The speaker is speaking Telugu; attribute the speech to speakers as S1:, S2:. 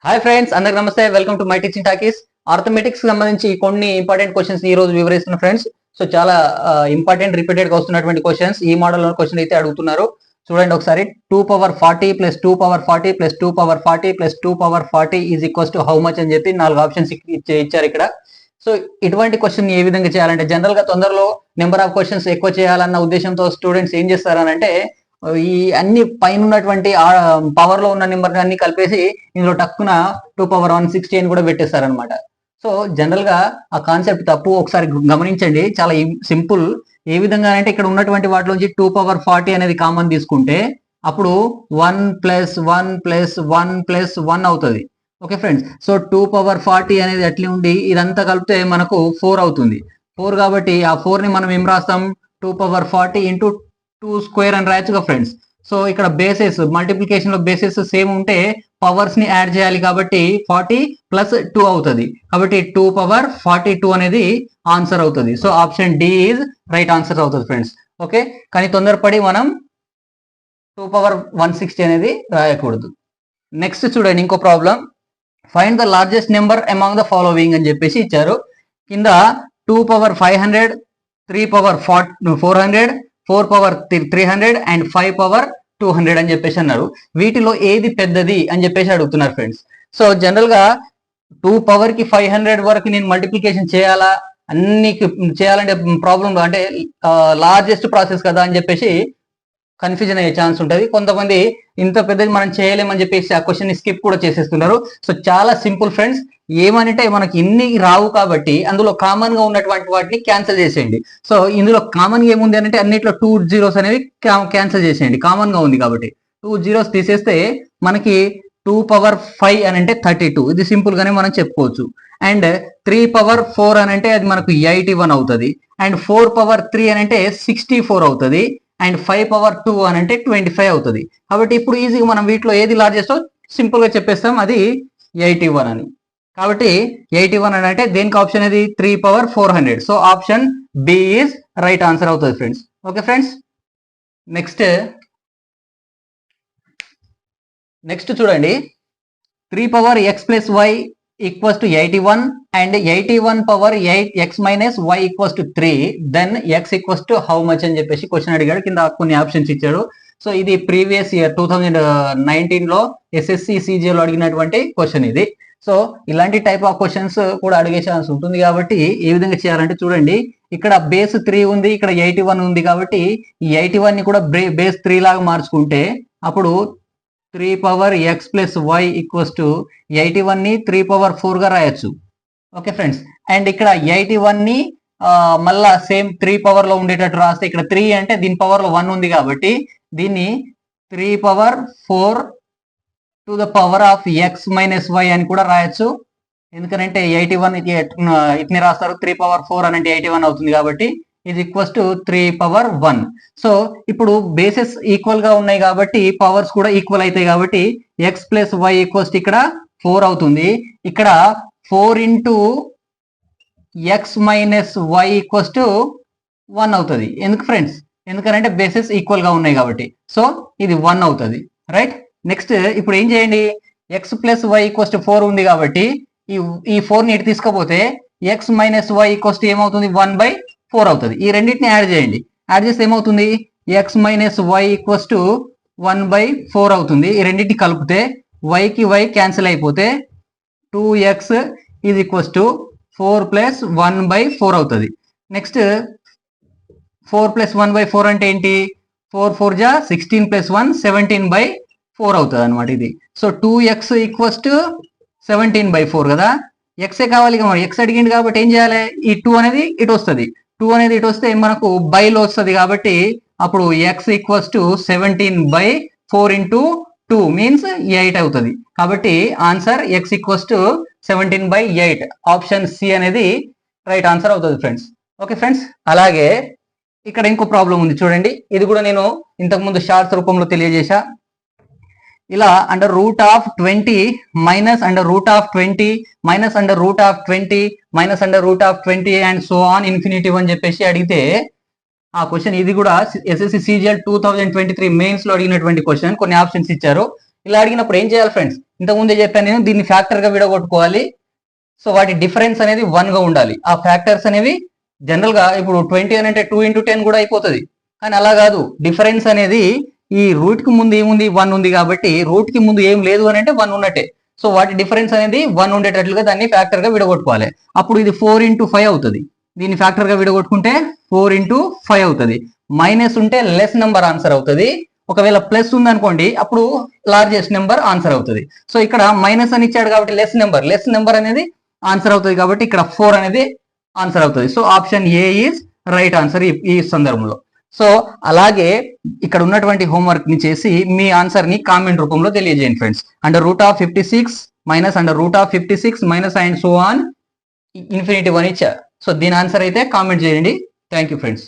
S1: హాయ్ ఫ్రెండ్స్, అందరికి నమస్తే. Welcome to my teaching talkies. Arithmetics సంబంధించి కొన్ని ఇంపార్టెంట్ క్వశ్చన్స్ ఈ రోజు వివరిస్తున్న ఫ్రెండ్స్. సో చాలా ఇంపార్టెంట్ రిపీటెడ్ గా వస్తున్నటువంటి క్వశ్చన్స్. ఈ మోడల్ క్వశ్చన్ అయితే అడుగుతున్నారు. చూడండి ఒకసారి. 2 power 40 + 2 power 40 + 2 power 40 + 2 power 40 is equals to how much అని చెప్పి 4 ఆప్షన్స్ ఇచ్చారు ఇక్కడ. సో ఇటువంటి క్వశ్చన్ ఏ విధంగా చేయాలంటే, జనరల్ గా తొందరలో నెంబర్ ఆఫ్ క్వశ్చన్స్ ఎక్కువ చేయాలన్న ఉద్దేశంతో స్టూడెంట్స్ ఏం చేస్తారనంటే, ఈ అన్ని పైన ఉన్నటువంటి పవర్ లో ఉన్న నెంబర్ అన్ని కలిపేసి ఇందులో టక్కున 2 power 160 అని కూడా పెట్టేస్తారనమాట. సో జనరల్ గా ఆ కాన్సెప్ట్ తప్పు. ఒకసారి గమనించండి, చాలా సింపుల్. ఏ విధంగా అంటే, ఇక్కడ ఉన్నటువంటి వాటిలోంచి 2 power 40 అనేది కామన్ తీసుకుంటే అప్పుడు 1 + 1 + 1 + 1 అవుతుంది. Okay friends. సో 2 power 40 అనేది అట్లే ఉండి ఇదంతా కలిపితే మనకు 4 అవుతుంది. 4 కాబట్టి ఆ 4 ని మనం ఏం రాస్తాం, 2 power 40 × 2 స్క్వేర్ అని రాయొచ్చుగా ఫ్రెండ్స్. సో ఇక్కడ బేసెస్ మల్టిప్లికేషన్ లో బేసెస్ సేమ్ ఉంటే పవర్స్ ని యాడ్ చేయాలి కాబట్టి 40 + 2 అవుతుంది. కాబట్టి 2 power 42 అనేది ఆన్సర్ అవుతుంది. So option D is right answer అవుతుంది ఫ్రెండ్స్. ఓకే, కానీ తొందరపడి మనం 2 power 160 అనేది రాయకూడదు. నెక్స్ట్ చూడండి ఇంకో problem. Find the largest number among the following అని చెప్పేసి ఇచ్చారు. కింద 2 power 500, 3 power 400, 4 power 300 and 5 power 200 అని చెప్పేసి అన్నారు. వీటిలో ఏది పెద్దది అని చెప్పేసి అడుగుతున్నారు ఫ్రెండ్స్. సో జనరల్ గా 2 power కి 500 వరకు నేను మల్టిప్లికేషన్ చేయాలా, అన్ని చేయాలంటే ప్రాబ్లం అంటే లార్జెస్ట్ ప్రాసెస్ కదా అని చెప్పేసి కన్ఫ్యూజన్ అయ్యే ఛాన్స్ ఉంటుంది. కొంతమంది ఇంత పెద్దది మనం చేయలేమని చెప్పేసి ఆ క్వశ్చన్ ని స్కిప్ కూడా చేసేస్తున్నారు. సో చాలా సింపుల్ ఫ్రెండ్స్. ఏమనంటే మనకి ఇన్ని రావు కాబట్టి అందులో కామన్ గా ఉన్నటువంటి వాటిని క్యాన్సిల్ చేసేయండి. సో ఇందులో కామన్ గా ఏముంది అంటే, అన్నిట్లో 2 zeros అనేవి క్యాన్సిల్ చేసేయండి. కామన్ గా ఉంది కాబట్టి 2 zeros తీసేస్తే మనకి 2 power 5 అని అంటే 32. ఇది సింపుల్ గానే మనం చెప్పుకోవచ్చు. అండ్ 3 power 4 అని అంటే అది మనకు 81 అవుతుంది. అండ్ 4 power 3 అని అంటే 64 అవుతుంది. అండ్ 5 power 2 అని అంటే 25 అవుతుంది. కాబట్టి ఇప్పుడు ఈజీగా మనం వీటిలో ఏది లార్జెస్ట్ సింపుల్ గా చెప్పేస్తాం, అది 81 అని. కాబట్టి 81 అని అంటే దేనికి ఆప్షన్ అది 3 power 400. So option B is right answer అవుతుంది ఫ్రెండ్స్. Okay friends. నెక్స్ట్ చూడండి. 3 power x + y equals to 81 and 81 power 8x - y equals to 3. Then x equals to how much అని చెప్పేసి క్వశ్చన్ అడిగాడు. కింద కొన్ని ఆప్షన్స్ ఇచ్చాడు. సో ఇది ప్రీవియస్ ఇయర్ 2019 లో ఎస్ఎస్సి సిజిఎల్ లో అడిగినటువంటి క్వశ్చన్ ఇది. సో ఇలాంటి టైప్ ఆఫ్ క్వశ్చన్స్ కూడా అడిగే ఛాన్స్ ఉంటుంది. కాబట్టి ఏ విధంగా చేయాలంటే చూడండి, ఇక్కడ బేస్ 3 ఉంది, ఇక్కడ 81 ఉంది. కాబట్టి ఈ 81 ని కూడా బేస్ 3 లాగా మార్చుకుంటే అప్పుడు 3 power x + y equals to 81 ని 3 power 4 గా రాయొచ్చు. Okay friends. అండ్ ఇక్కడ 81 ని మళ్ళా సేమ్ 3 power లో ఉండేటట్టు రాస్తే, ఇక్కడ 3 అంటే దీని పవర్ లో 1 ఉంది కాబట్టి దీన్ని 3 power 4 to the power of x - y అని కూడా రాయొచ్చు. ఎందుకంటే 81 ఇట్ని రాస్తారు, 3 power 4 అని అంటే 81 అవుతుంది. కాబట్టి ఇది ఈక్వల్స్ టు 3 power 1. సో ఇప్పుడు బేసెస్ ఈక్వల్ గా ఉన్నాయి కాబట్టి పవర్స్ కూడా ఈక్వల్ అవుతాయి. కాబట్టి x + y ఈక్వల్స్ టు ఇక్కడ 4 అవుతుంది. ఇక్కడ 4 × x - y ఈక్వల్స్ టు 1 అవుతుంది. ఎందుకు ఫ్రెండ్స్? ఎందుకంటే బేసెస్ ఈక్వల్ గా ఉన్నాయి కాబట్టి. సో ఇది 1 అవుతుంది. రైట్. నెక్స్ట్ ఇప్పుడు ఏం చేయండి, x + y ఈక్వల్స్ టు 4 ఉంది కాబట్టి ఈ 4 ని ఇటు తీసుకపోతే x - y ఈక్వల్స్ టు ఏమవుతుంది, 1/4 అవుతుంది. ఈ రెండింటిని యాడ్ చేయండి. యాడ్ చేస్తే ఏమవుతుంది, x - y ఈక్వల్స్ టు 1/4 అవుతుంది. ఈ రెండింటిని కలిపితే y కి y క్యాన్సిల్ అయిపోతే 2x ఈజ్ ఈక్వల్స్ టు 4 + 1/4 అవుతుంది. నెక్స్ట్ 4 + 1/4 అంటే ఏంటి, 4 4 జా 16 + 1 17/4 అవుతుంది అనమాట ఇది. సో 2x ఈక్వల్స్ టు 17/4 కదా. ఎక్సే కావాలి కదా, ఎక్స్ అడిగింది కాబట్టి ఏం చేయాలి, ఈ 2 అనేది ఇటు వస్తుంది. 2 అనేది ఇటు వస్తే మనకు బైలో వస్తుంది. కాబట్టి అప్పుడు x ఈక్వల్స్ టు 17/4 × 2 మీన్స్ 8 అవుతుంది. కాబట్టి answer x equals to 17/8. Option C అనేది రైట్ ఆన్సర్ అవుతుంది ఫ్రెండ్స్. Okay friends. అలాగే ఇక్కడ ఇంకో ప్రాబ్లం ఉంది చూడండి. ఇది కూడా నేను ఇంతకుముందు షార్ట్స్ రూపంలో తెలియజేశా. ఇలా √20 -√20 -√20 -√20 అండ్ సో ఆన్ ఇన్ఫినిటివ్ అని చెప్పేసి అడిగితే ఆ క్వశ్చన్ ఇది కూడా ఎస్ఎస్సి సిజిఎల్ 2023 మెయిన్స్ లో అడిగినటువంటి క్వశ్చన్. కొన్ని ఆప్షన్స్ ఇచ్చారు. ఇలా అడిగినప్పుడు ఏం చేయాలి ఫ్రెండ్స్? ఇంతకుముందే చెప్పాను నేను, దీన్ని ఫ్యాక్టర్ గా విడగొట్టుకోవాలి. సో వాటి డిఫరెన్స్ అనేది 1 గా ఉండాలి. ఆ ఫ్యాక్టర్స్ అనేవి జనరల్ గా ఇప్పుడు 20 అని అంటే 2 into 10 కూడా అయిపోతుంది. కానీ అలా కాదు, డిఫరెన్స్ అనేది ఈ రూట్ కి ముందు ఏముంది? 1 ఉంది కాబట్టి రూట్ కి ముందు ఏం లేదు అని అంటే 1 ఉన్నట్టే. సో వాటి డిఫరెన్స్ అనేది 1 ఉండేటట్లుగా దాన్ని ఫ్యాక్టర్ గా విడగొట్టుకోవాలి. అప్పుడు ఇది 4 into 5 అవుతుంది. దీన్ని ఫ్యాక్టర్ గా విడగొట్టుకుంటే 4 into 5 అవుతుంది. మైనస్ ఉంటే లెస్ నెంబర్ ఆన్సర్ అవుతుంది. ఒకవేళ ప్లస్ ఉంది అనుకోండి, అప్పుడు లార్జెస్ట్ నెంబర్ ఆన్సర్ అవుతుంది. సో ఇక్కడ మైనస్ అని ఇచ్చాడు కాబట్టి లెస్ నెంబర్ అనేది ఆన్సర్ అవుతుంది. కాబట్టి ఇక్కడ 4 అనేది ఆన్సర్ అవుతుంది. So option A is right answer ఈ సందర్భంలో. సో అలాగే ఇక్కడ ఉన్నటువంటి హోంవర్క్ ని చేసి మీ ఆన్సర్ ని కామెంట్ రూపంలో తెలియజేయండి friends. √56 minus √56 minus and so on infinity 1 ఇచ్చా. సో దీని ఆన్సర్ అయితే కామెంట్ చేయండి. Thank you friends.